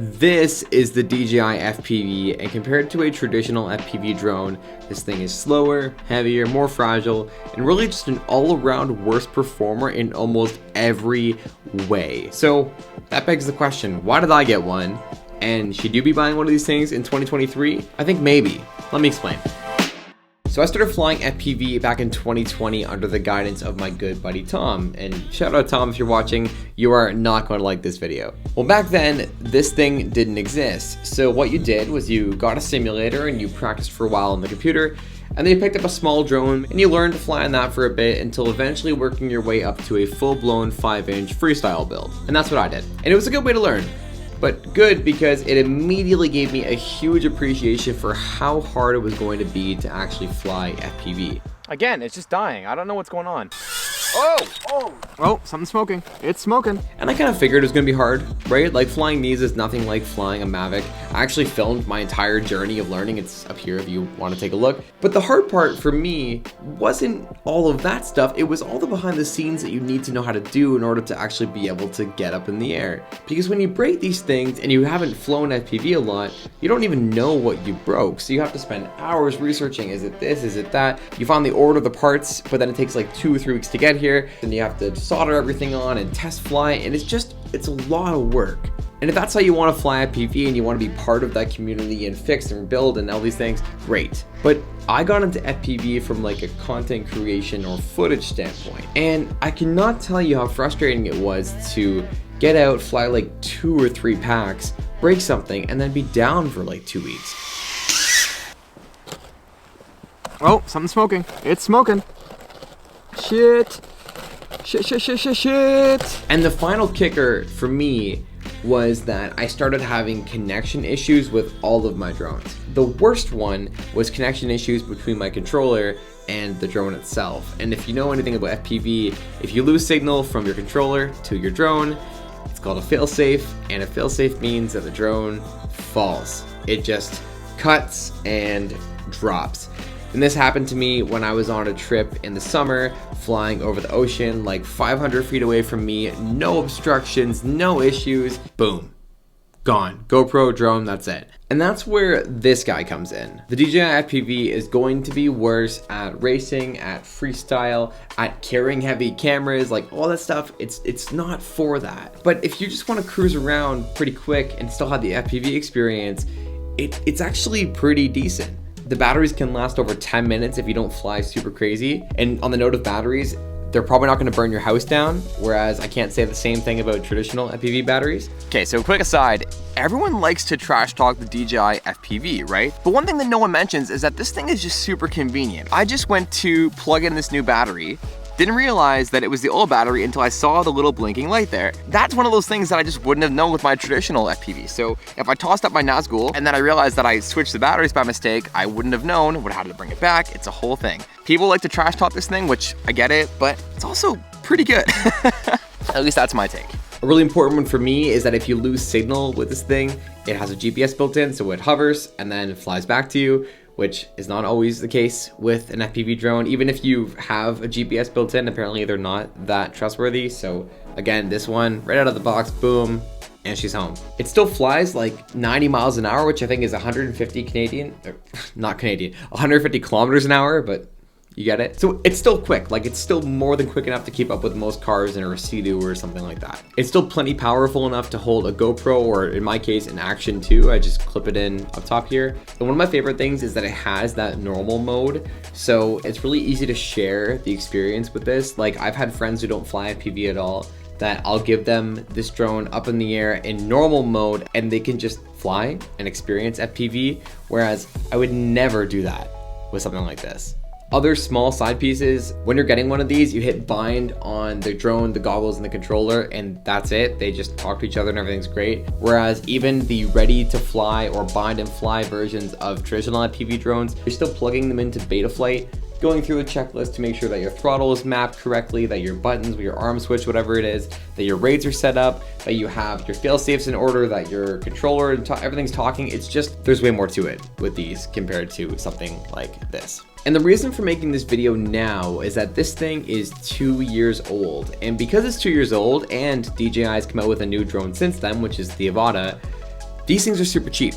This is the DJI FPV, and compared to a traditional FPV drone, this thing is slower, heavier, more fragile, and really just an all-around worse performer in almost every way. So that begs the question, why did I get one? And should you be buying one of these things in 2023? I think maybe. Let me explain. So I started flying FPV back in 2020 under the guidance of my good buddy Tom, and shout out Tom if you're watching, you are not going to like this video. Well, back then this thing didn't exist, so what you did was you got a simulator and you practiced for a while on the computer, and then you picked up a small drone and you learned to fly on that for a bit until eventually working your way up to a full-blown 5-inch freestyle build. And that's what I did, and it was a good way to learn. But good because it immediately gave me a huge appreciation for how hard it was going to be to actually fly FPV. Again, it's just dying. I don't know what's going on. Oh, something's smoking. It's smoking. And I kind of figured it was going to be hard, right? Like flying these is nothing like flying a Mavic. I actually filmed my entire journey of learning. It's up here if you want to take a look. But the hard part for me wasn't all of that stuff. It was all the behind the scenes that you need to know how to do in order to actually be able to get up in the air. Because when you break these things and you haven't flown FPV a lot, you don't even know what you broke. So you have to spend hours researching, is it this, is it that? You finally order the parts, but then it takes like 2 or 3 weeks to get here. Then you have to solder everything on and test fly, and it's a lot of work. And if that's how you want to fly FPV and you want to be part of that community and fix and build and all these things, great. But I got into FPV from like a content creation or footage standpoint, and I cannot tell you how frustrating it was to get out, fly like 2 or 3 packs, break something, and then be down for like 2 weeks. Oh, something's smoking. It's smoking. Shit. And the final kicker for me was that I started having connection issues with all of my drones. The worst one was connection issues between my controller and the drone itself. And if you know anything about FPV, if you lose signal from your controller to your drone, it's called a failsafe, and a failsafe means that the drone falls. It just cuts and drops. And this happened to me when I was on a trip in the summer, flying over the ocean like 500 feet away from me, no obstructions, no issues, boom, gone. GoPro, drone, that's it. And that's where this guy comes in. The DJI FPV is going to be worse at racing, at freestyle, at carrying heavy cameras, like all that stuff. It's not for that. But if you just want to cruise around pretty quick and still have the FPV experience, it's actually pretty decent. The batteries can last over 10 minutes if you don't fly super crazy. And on the note of batteries, they're probably not going to burn your house down, whereas I can't say the same thing about traditional FPV batteries. Okay, so quick aside, everyone likes to trash talk the DJI FPV, right? But one thing that no one mentions is that this thing is just super convenient. I just went to plug in this new battery, didn't realize that it was the old battery until I saw the little blinking light there. That's one of those things that I just wouldn't have known with my traditional FPV. So if I tossed up my Nazgul and then I realized that I switched the batteries by mistake, I wouldn't have known how to bring it back. It's a whole thing. People like to trash talk this thing, which I get it, but it's also pretty good. At least that's my take. A really important one for me is that if you lose signal with this thing, it has a GPS built in, so it hovers and then flies back to you, which is not always the case with an FPV drone. Even if you have a GPS built in, apparently they're not that trustworthy. So again, this one, right out of the box, boom, and she's home. It still flies like 90 miles an hour, which I think is 150 Canadian, or not Canadian, 150 kilometers an hour, but you get it? So it's still quick, like it's still more than quick enough to keep up with most cars in a Sea-Doo or something like that. It's still plenty powerful enough to hold a GoPro, or in my case, an Action 2. I just clip it in up top here. And one of my favorite things is that it has that normal mode. So it's really easy to share the experience with this. Like I've had friends who don't fly FPV at all, that I'll give them this drone up in the air in normal mode and they can just fly and experience FPV. Whereas I would never do that with something like this. Other small side pieces, when you're getting one of these, you hit bind on the drone, the goggles, and the controller, and that's it. They just talk to each other and everything's great. Whereas even the ready to fly or bind and fly versions of traditional FPV drones, you're still plugging them into Betaflight, going through a checklist to make sure that your throttle is mapped correctly, that your buttons, your arm switch, whatever it is, that your rates are set up, that you have your fail safes in order, that your controller and everything's talking. It's just, there's way more to it with these compared to something like this. And the reason for making this video now is that this thing is 2 years old. And because it's 2 years old and DJI has come out with a new drone since then, which is the Avata, these things are super cheap.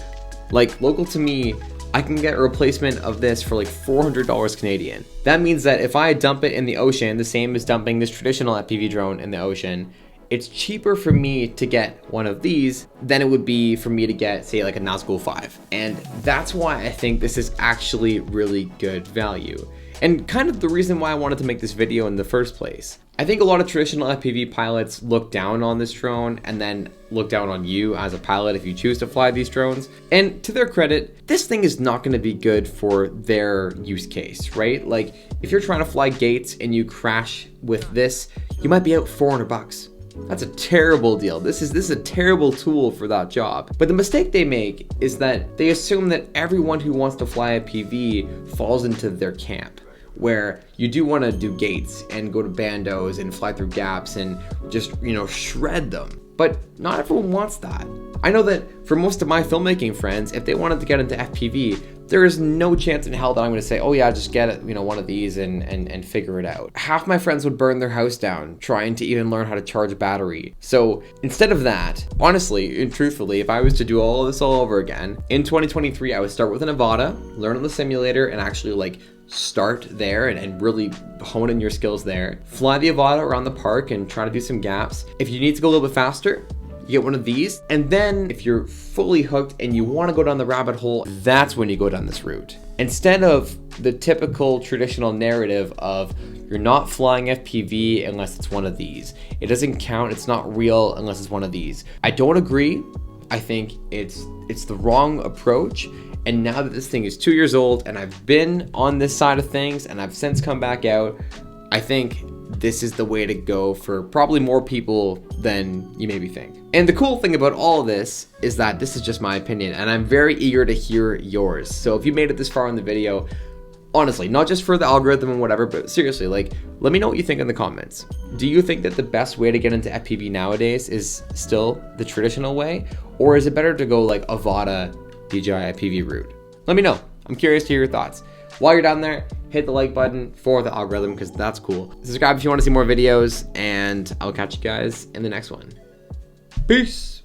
Like local to me, I can get a replacement of this for like $400 Canadian. That means that if I dump it in the ocean, the same as dumping this traditional FPV drone in the ocean, it's cheaper for me to get one of these than it would be for me to get, say, like a Nazgul 5. And that's why I think this is actually really good value. And kind of the reason why I wanted to make this video in the first place. I think a lot of traditional FPV pilots look down on this drone and then look down on you as a pilot if you choose to fly these drones. And to their credit, this thing is not going to be good for their use case, right? Like if you're trying to fly gates and you crash with this, you might be out $400. That's a terrible deal. This is a terrible tool for that job. But the mistake they make is that they assume that everyone who wants to fly a PV falls into their camp, where you do want to do gates and go to bandos and fly through gaps and just, shred them. But not everyone wants that. I know that for most of my filmmaking friends, if they wanted to get into FPV, there is no chance in hell that I'm going to say, oh yeah, just get it, one of these and figure it out. Half my friends would burn their house down trying to even learn how to charge a battery. So instead of that, honestly and truthfully, if I was to do all this all over again, in 2023, I would start with an Avata, learn on the simulator, and actually start there and really hone in your skills there. Fly the Avata around the park and try to do some gaps. If you need to go a little bit faster, you get one of these. And then if you're fully hooked and you want to go down the rabbit hole, that's when you go down this route. Instead of the typical traditional narrative of you're not flying FPV unless it's one of these. It doesn't count, it's not real unless it's one of these. I don't agree. I think it's the wrong approach. And now that this thing is 2 years old and I've been on this side of things and I've since come back out, I think this is the way to go for probably more people than you maybe think. And the cool thing about all of this is that this is just my opinion and I'm very eager to hear yours. So if you made it this far in the video, honestly, not just for the algorithm and whatever, but seriously, let me know what you think in the comments. Do you think that the best way to get into FPV nowadays is still the traditional way? Or is it better to go like Avata, DJI FPV route? Let me know. I'm curious to hear your thoughts. While you're down there, hit the like button for the algorithm because that's cool. Subscribe if you want to see more videos, and I'll catch you guys in the next one. Peace.